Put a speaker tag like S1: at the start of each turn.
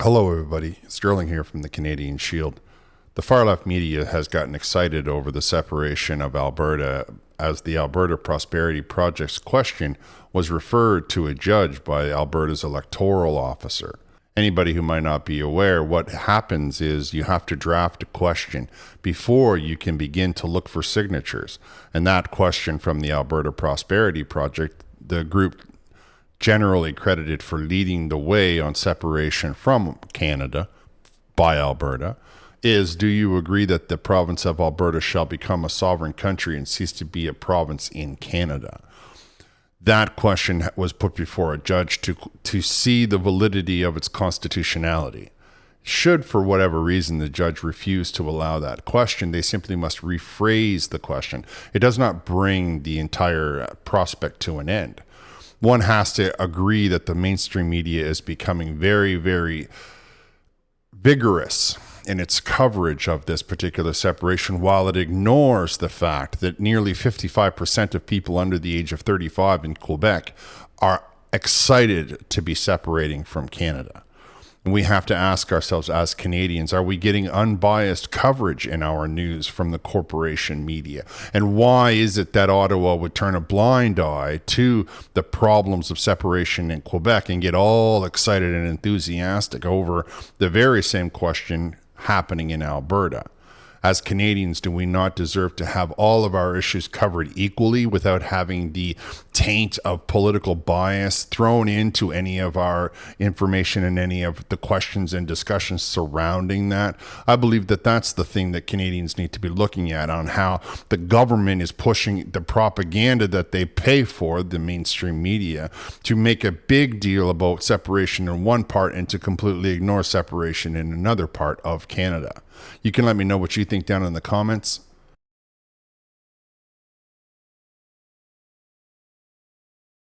S1: Hello, everybody. Sterling here from the Canadian Shield. The far left media has gotten excited over the separation of Alberta as the Alberta Prosperity Project's question was referred to a judge by Alberta's electoral officer. Anybody who might not be aware, what happens is you have to draft a question before you can begin to look for signatures. And that question from the Alberta Prosperity Project, the group generally credited for leading the way on separation from Canada by Alberta, is do you agree that the province of Alberta shall become a sovereign country and cease to be a province in Canada? That question was put before a judge to see the validity of its constitutionality. Should, for whatever reason, the judge refuse to allow that question, they simply must rephrase the question. It does not bring the entire prospect to an end. One has to agree that the mainstream media is becoming very, very vigorous in its coverage of this particular separation, while it ignores the fact that nearly 55% of people under the age of 35 in Quebec are excited to be separating from Canada. And we have to ask ourselves as Canadians, are we getting unbiased coverage in our news from the corporation media? And why is it that Ottawa would turn a blind eye to the problems of separation in Quebec and get all excited and enthusiastic over the very same question happening in Alberta? As Canadians, do we not deserve to have all of our issues covered equally without having the taint of political bias thrown into any of our information and any of the questions and discussions surrounding that? I believe that that's the thing that Canadians need to be looking at, on how the government is pushing the propaganda that they pay for, the mainstream media, to make a big deal about separation in one part and to completely ignore separation in another part of Canada. You can let me know what you think down in the comments.